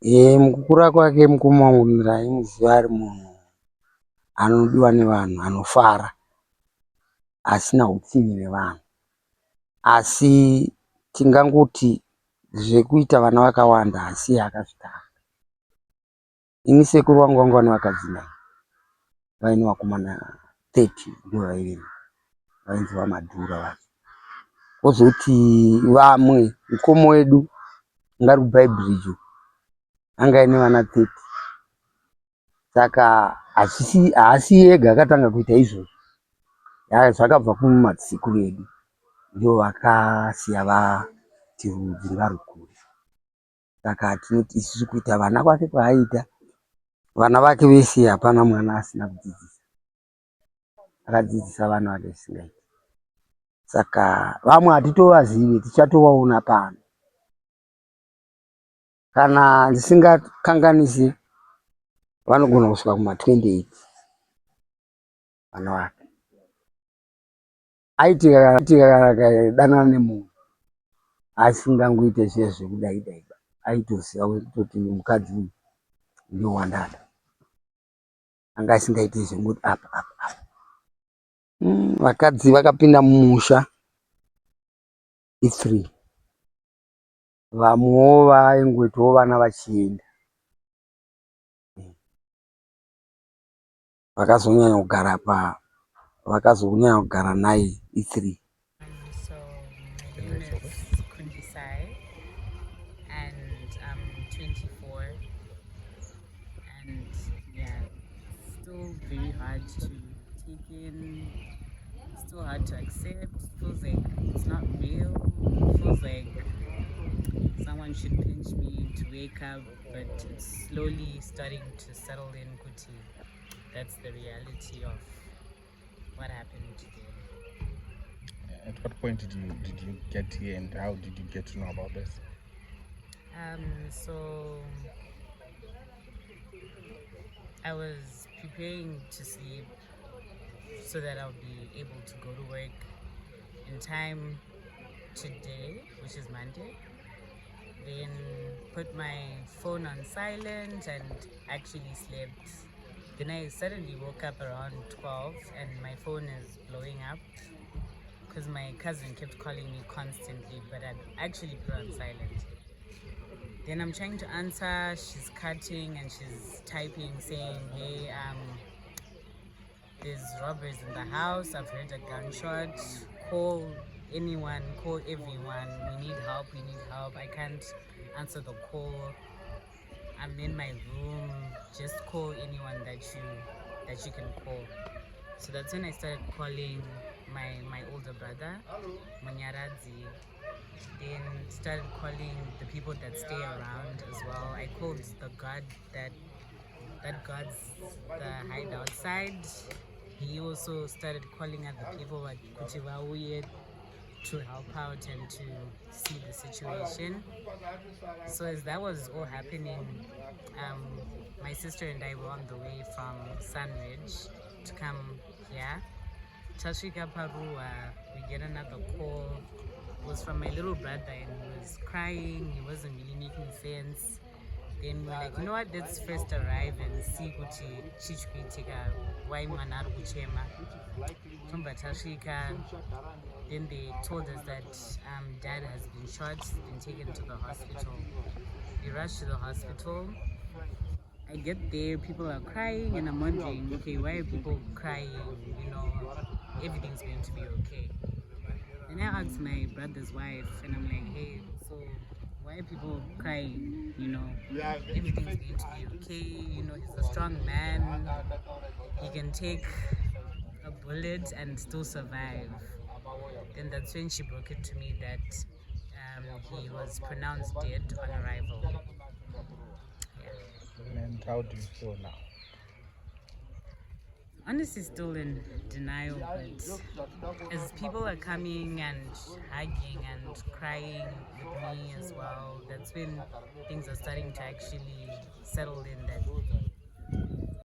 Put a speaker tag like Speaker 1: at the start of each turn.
Speaker 1: Mukukura kwake mukoma wangu ndaimuziva ari munhu anodiwa nevanhu, anofara, asina hutsinye nevanhu. Asi tingangoti zvekuita vana vakawanda, asi akazvitanga. Ini sekuru vangu vanga vane vakadzi 9, vaine vakomana 30 ndivo vaive, vainzi vamadhura vacho. Kozoti vamwe mukoma wedu ngari kubhaibheri icho anga aine vana 30. Saka haasi ega akatanga kuita izvozvo. Zvakabva kumadzikuru edu, ndivo vakasiya vati rudzi ngarukure. Saka tinoti isusu kuita vana kwake kwaaita, vana vake vese hapana mwana asina kudzidzisa. Akadzidzisa vana vake zvisingaiti. Saka vamwe hatitovazive, tichatovaona pano. Kana ndisingakanganisi, vanogona kusvika kuma28 vana vake. Aitika danana nemunhu asingangoite zviye zvekudai, aitoziva kuti mukadzi uyu ndiye wandada. Anga asingaiti zvengoti apa. Vakadzi vakapinda mumusha i3. Vamwewo vaingoitawo vana vachienda. Vakazonyanya kugara naye i3.
Speaker 2: So my name is Kundisai and I'm 24, and yeah, still very hard to take in, still hard to accept. Feels like it's not real. Feels like someone should pinch me to wake up, but it's slowly starting to settle in. Kuti, that's the reality of what happened today.
Speaker 3: At what point did you get here, and how did you get to know about this?
Speaker 2: So I was preparing to sleep so that I'll be able to go to work in time today, which is Monday. Then put my phone on silent and actually slept. Then I suddenly woke up around 12 and my phone is blowing up because my cousin kept calling me constantly, but I'd actually put it on silent. Then I'm trying to answer, she's cutting and she's typing saying, hey, there's robbers in the house, I've heard a gunshot, call anyone, call everyone, we need help. I can't answer the call, I'm in my room, just call anyone that you can call. So that's when I started calling my older brother, Munyaradzi. Then started calling the people that stay around as well. I called the guard that guards the hideout side. He also started calling other people like Kutiwauye to help out and to see the situation. So as that was all happening, my sister and I were on the way from Sunridge to come here. Tashika Parua, we get another call. It was from my little brother and he was crying, he wasn't really making sense. Then we're like, you know what, let's first arrive and see kuti chichkuitika, why mwana ari kuchema. Tumba Tashika, then they told us that dad has been shot, been taken to the hospital. We rushed to the hospital. I get there, people are crying, and I'm wondering, okay, why are people crying? You know, everything's going to be okay. Then I asked my brother's wife, and I'm like, hey, so why are people crying? You know, everything's going to be okay. You know, he's a strong man. He can take a bullet and still survive. Then that's when she broke it to me that he was pronounced dead on arrival. Yeah.
Speaker 3: And how do you feel now?
Speaker 2: Honestly, still in denial, but as people are coming and hugging and crying with me as well, that's when things are starting to actually settle in that